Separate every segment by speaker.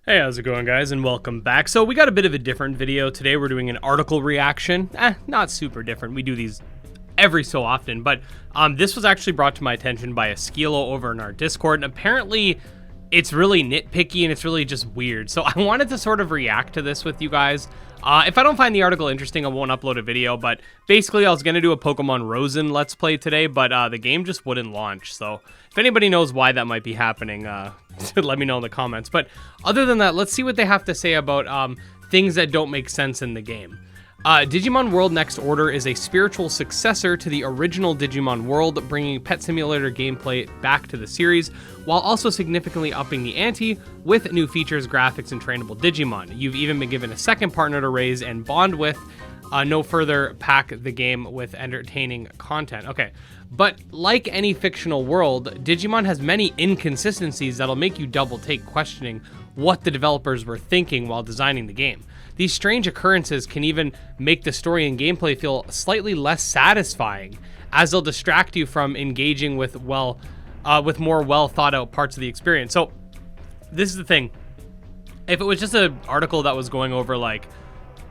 Speaker 1: Hey, how's it going, guys, and welcome back. So we got a bit of a different video today. We're doing an article reaction. Not super different. We do these every so often, but this was actually brought to my attention by a Skilo over in our Discord, and apparently it's really nitpicky and it's really just weird. So I wanted to sort of react to this with you guys. If I don't find the article interesting, I won't upload a video, but basically I was going to do a Pokemon Rosen Let's Play today, but the game just wouldn't launch. So if anybody knows why that might be happening, let me know in the comments. But other than that, let's see what they have to say about things that don't make sense in the game. Digimon World Next Order is a spiritual successor to the original Digimon World, bringing Pet Simulator gameplay back to the series, while also significantly upping the ante with new features, graphics, and trainable Digimon. You've even been given a second partner to raise and bond with. No further, pack the game with entertaining content. Okay, but like any fictional world, Digimon has many inconsistencies that'll make you double take, questioning what the developers were thinking while designing the game. These strange occurrences can even make the story and gameplay feel slightly less satisfying, as they'll distract you from engaging with more well thought out parts of the experience. So this is the thing. If it was just an article that was going over like,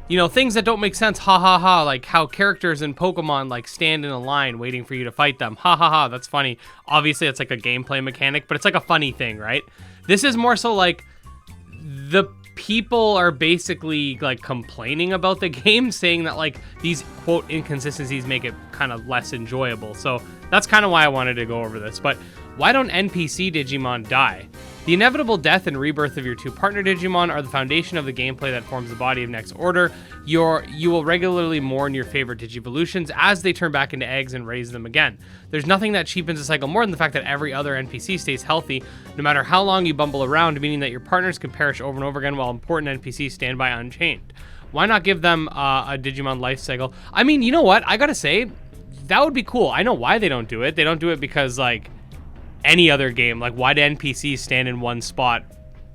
Speaker 1: you know, things that don't make sense, ha ha ha, like how characters in Pokemon like stand in a line waiting for you to fight them, ha ha ha, that's funny. Obviously it's like a gameplay mechanic, but it's like a funny thing, right? This is more so like the people are basically like complaining about the game, saying that like these quote inconsistencies make it kind of less enjoyable. So that's kind of why I wanted to go over this. But why don't NPC Digimon die? The inevitable death and rebirth of your two partner Digimon are the foundation of the gameplay that forms the body of Next Order. You will regularly mourn your favorite Digivolutions as they turn back into eggs and raise them again. There's nothing that cheapens the cycle more than the fact that every other NPC stays healthy, no matter how long you bumble around, meaning that your partners can perish over and over again while important NPCs stand by unchanged. Why not give them a Digimon life cycle? I mean, you know what? I gotta say, that would be cool. I know why they don't do it. They don't do it because, like, any other game, like, why do NPCs stand in one spot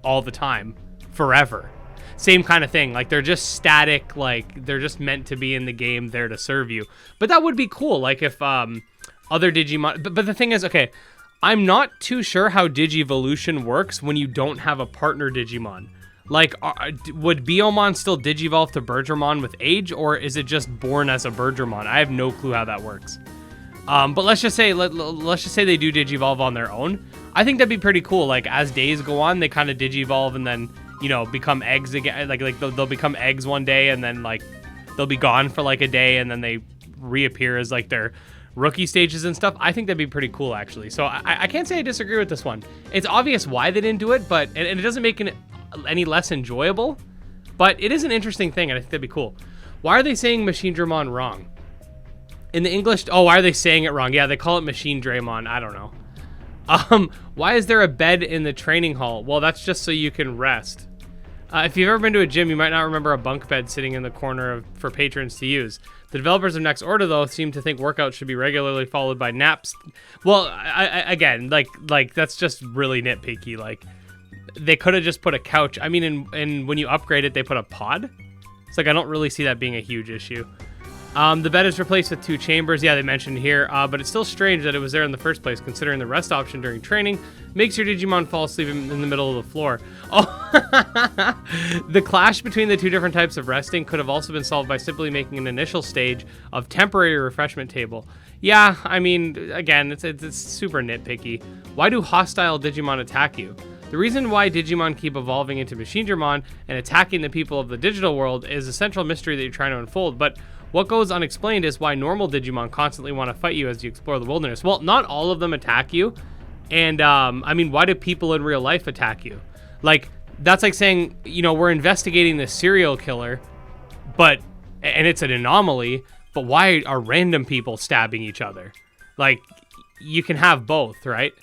Speaker 1: all the time forever? Same kind of thing, like they're just static, like they're just meant to be in the game there to serve you. But that would be cool, like if other Digimon, but the thing is, okay, I'm not too sure how Digivolution works when you don't have a partner Digimon. Like, would Biomon still Digivolve to Bergermon with age, or is it just born as a Bergermon? I have no clue how that works. But let's just say they do Digivolve on their own. I think that'd be pretty cool. Like, as days go on, they kind of Digivolve and then, you know, become eggs again. Like they'll become eggs one day and then like they'll be gone for like a day and then they reappear as like their rookie stages and stuff. I think that'd be pretty cool, actually. So I can't say I disagree with this one. It's obvious why they didn't do it, but and it doesn't make it any less enjoyable. But it is an interesting thing, and I think that'd be cool. Why are they saying Machine Dramon wrong? In the English, oh, why are they saying it wrong? Yeah, they call it Machine Draymon. I don't know. Why is there a bed in the training hall? Well, that's just so you can rest. If you've ever been to a gym, you might not remember a bunk bed sitting in the corner for patrons to use. The developers of Next Order, though, seem to think workouts should be regularly followed by naps. Well, again, like that's just really nitpicky. Like, they could have just put a couch. I mean, and when you upgrade it, they put a pod. It's like, I don't really see that being a huge issue. The bed is replaced with 2 chambers. Yeah, they mentioned here, but it's still strange that it was there in the first place, considering the rest option during training makes your Digimon fall asleep in the middle of the floor. Oh, the clash between the 2 different types of resting could have also been solved by simply making an initial stage of temporary refreshment table. Yeah, I mean, again, it's super nitpicky. Why do hostile Digimon attack you? The reason why Digimon keep evolving into Machine Dramon and attacking the people of the digital world is a central mystery that you're trying to unfold, but what goes unexplained is why normal Digimon constantly want to fight you as you explore the wilderness. Well, not all of them attack you, and I mean, why do people in real life attack you? Like, that's like saying, you know, we're investigating this serial killer, and it's an anomaly, but why are random people stabbing each other? Like, you can have both, right?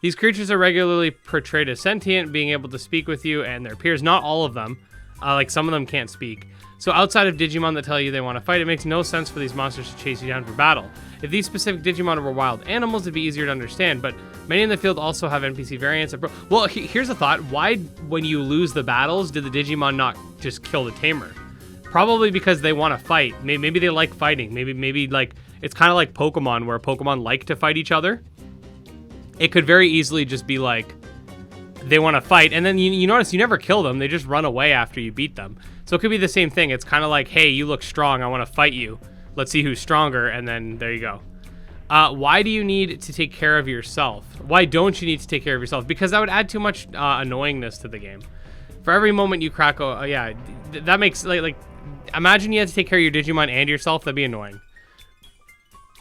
Speaker 1: These creatures are regularly portrayed as sentient, being able to speak with you and their peers. Not all of them. Like, some of them can't speak. So outside of Digimon that tell you they want to fight, it makes no sense for these monsters to chase you down for battle. If these specific Digimon were wild animals, it'd be easier to understand, but many in the field also have NPC variants. Well, here's a thought. Why, when you lose the battles, did the Digimon not just kill the Tamer? Probably because they want to fight. Maybe they like fighting. Maybe like, it's kind of like Pokemon, where Pokemon like to fight each other. It could very easily just be like, they want to fight. And then you notice you never kill them. They just run away after you beat them. So it could be the same thing. It's kind of like, hey, you look strong. I want to fight you. Let's see who's stronger. And then there you go. Why do you need to take care of yourself? Why don't you need to take care of yourself? Because that would add too much annoyingness to the game. For every moment you crack, yeah, that makes, like, imagine you had to take care of your Digimon and yourself. That'd be annoying.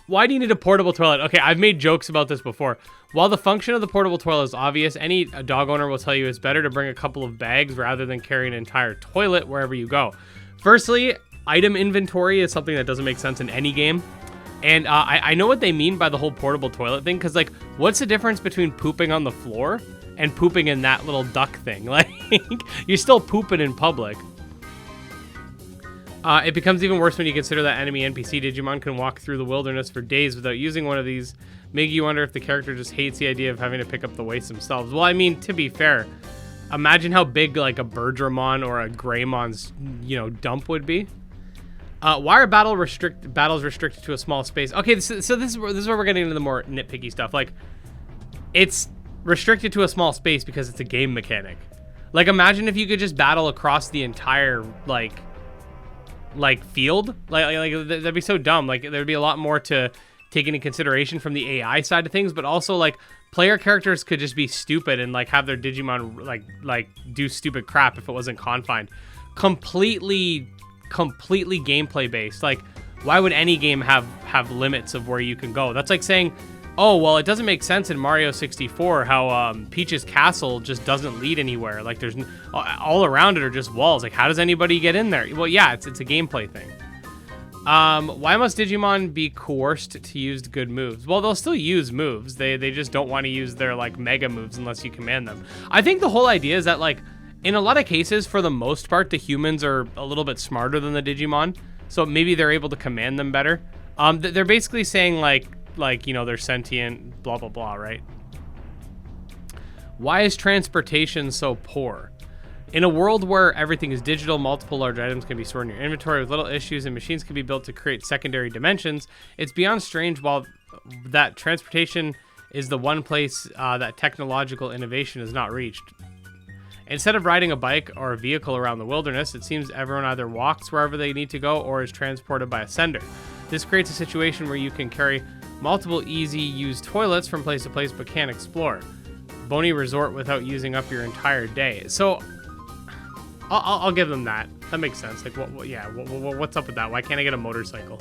Speaker 1: Why do you need a portable toilet? Okay, I've made jokes about this before. While the function of the portable toilet is obvious, any dog owner will tell you it's better to bring a couple of bags rather than carry an entire toilet wherever you go. Firstly, item inventory is something that doesn't make sense in any game. And I know what they mean by the whole portable toilet thing, because, like, what's the difference between pooping on the floor and pooping in that little duck thing? Like, you're still pooping in public. It becomes even worse when you consider that enemy NPC Digimon can walk through the wilderness for days without using one of these, making you wonder if the character just hates the idea of having to pick up the waste themselves. Well, I mean, to be fair, imagine how big, like, a Birdramon or a Greymon's, dump would be. Why are battles restricted to a small space? Okay, so this is where we're getting into the more nitpicky stuff. Like, it's restricted to a small space because it's a game mechanic. Like, imagine if you could just battle across the entire, like field. Like that'd be so dumb. Like, there'd be a lot more to take into consideration from the AI side of things, but also, like, player characters could just be stupid and, like, have their Digimon like do stupid crap if it wasn't confined. Completely gameplay based. Like, why would any game have limits of where you can go? That's like saying, oh, well, it doesn't make sense in Mario 64 how Peach's castle just doesn't lead anywhere. Like, there's all around it are just walls. Like, how does anybody get in there? Well, yeah, it's a gameplay thing. Why must Digimon be coerced to use good moves? Well, they'll still use moves. They just don't want to use their, like, mega moves unless you command them. I think the whole idea is that, like, in a lot of cases, for the most part, the humans are a little bit smarter than the Digimon, so maybe they're able to command them better. They're basically saying, like, they're sentient, blah, blah, blah, right? Why is transportation so poor? In a world where everything is digital, multiple large items can be stored in your inventory with little issues, and machines can be built to create secondary dimensions, it's beyond strange that transportation is the one place that technological innovation has not reached. Instead of riding a bike or a vehicle around the wilderness, it seems everyone either walks wherever they need to go or is transported by a sender. This creates a situation where you can carry multiple easy-use toilets from place to place but can't explore. Bony resort without using up your entire day. So, I'll give them that. That makes sense. Like, what's up with that? Why can't I get a motorcycle?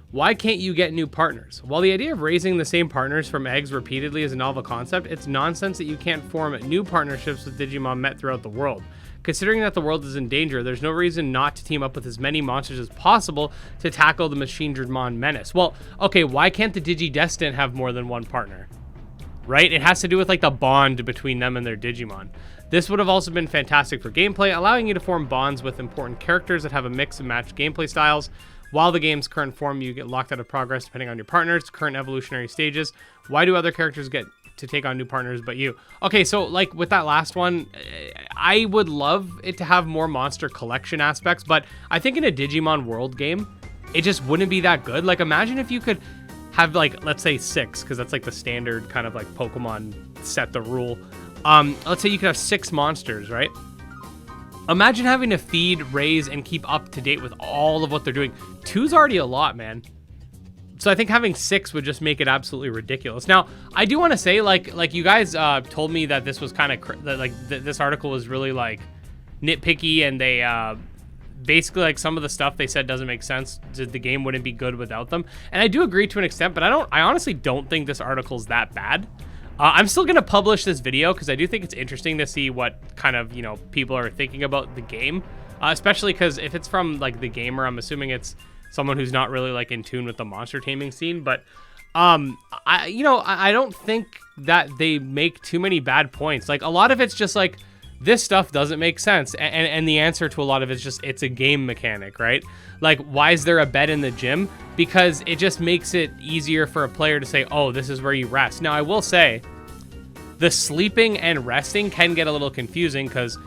Speaker 1: Why can't you get new partners? While the idea of raising the same partners from eggs repeatedly is a novel concept, it's nonsense that you can't form new partnerships with Digimon met throughout the world. Considering that the world is in danger, there's no reason not to team up with as many monsters as possible to tackle the Machine-Dramon menace. Well, okay, why can't the Digidestined have more than one partner? Right? It has to do with, like, the bond between them and their Digimon. This would have also been fantastic for gameplay, allowing you to form bonds with important characters that have a mix and match gameplay styles. While the game's current form, you get locked out of progress depending on your partner's current evolutionary stages. Why do other characters get to take on new partners but you? Okay, so, like, with that last one, I would love it to have more monster collection aspects, but I think in a Digimon World game, it just wouldn't be that good. Like, imagine if you could have, like, let's say 6, because that's, like, the standard kind of, like, Pokemon set the rule. Let's say you could have 6 monsters, right? Imagine having to feed, raise, and keep up to date with all of what they're doing. 2's already a lot, man. So I think having 6 would just make it absolutely ridiculous. Now, I do want to say, like you guys told me that this was kind of, this article was really, like, nitpicky, and they, basically, like, some of the stuff they said doesn't make sense. The game wouldn't be good without them. And I do agree to an extent, but I honestly don't think this article's that bad. I'm still going to publish this video because I do think it's interesting to see what kind of, people are thinking about the game. Especially because if it's from, like, the gamer, I'm assuming it's someone who's not really, like, in tune with the monster taming scene. But, I don't think that they make too many bad points. Like, a lot of it's just, like, this stuff doesn't make sense. And the answer to a lot of it's just, it's a game mechanic, right? Like, why is there a bed in the gym? Because it just makes it easier for a player to say, oh, this is where you rest. Now, I will say, the sleeping and resting can get a little confusing because,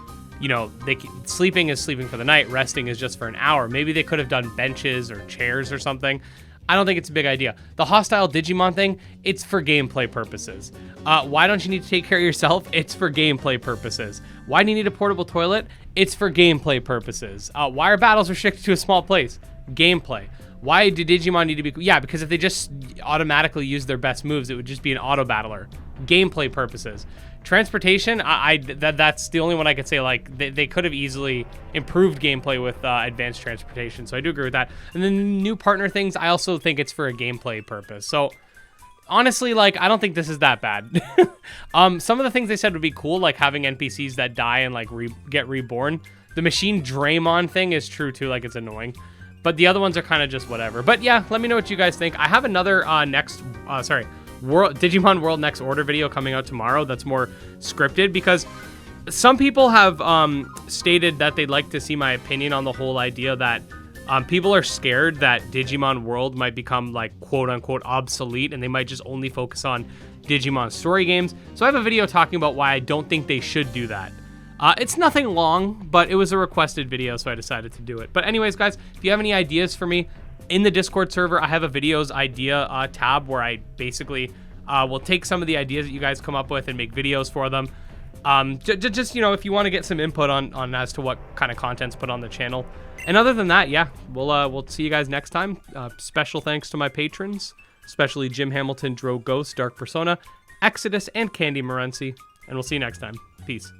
Speaker 1: sleeping is sleeping for the night, resting is just for an hour. Maybe they could have done benches or chairs or something. I don't think it's a big idea. The hostile Digimon thing, it's for gameplay purposes. Why don't you need to take care of yourself? It's for gameplay purposes. Why do you need a portable toilet? It's for gameplay purposes. Why are battles restricted to a small place? Gameplay. Why do Digimon need to be... Yeah, because if they just automatically use their best moves, it would just be an auto battler. Gameplay purposes. Transportation, that's the only one I could say, like, they could have easily improved gameplay with advanced transportation, so I do agree with that. And then the new partner things, I also think it's for a gameplay purpose. So, honestly, like, I don't think this is that bad. Some of the things they said would be cool, like having NPCs that die and, like, get reborn. The machine Draymon thing is true, too, like, it's annoying. But the other ones are kind of just whatever. But yeah, let me know what you guys think. I have another Digimon World Next Order video coming out tomorrow that's more scripted, because some people have stated that they'd like to see my opinion on the whole idea that people are scared that Digimon World might become, like, quote-unquote obsolete, and they might just only focus on Digimon story games. So I have a video talking about why I don't think they should do that. It's nothing long, but it was a requested video, so I decided to do it. But anyways, guys, if you have any ideas for me, in the Discord server, I have a videos idea tab where I basically will take some of the ideas that you guys come up with and make videos for them. Just, you know, if you want to get some input on as to what kind of content's put on the channel. And other than that, yeah, we'll see you guys next time. Special thanks to my patrons, especially Jim Hamilton, Dro Ghost, Dark Persona, Exodus, and Candy Morency. And we'll see you next time. Peace.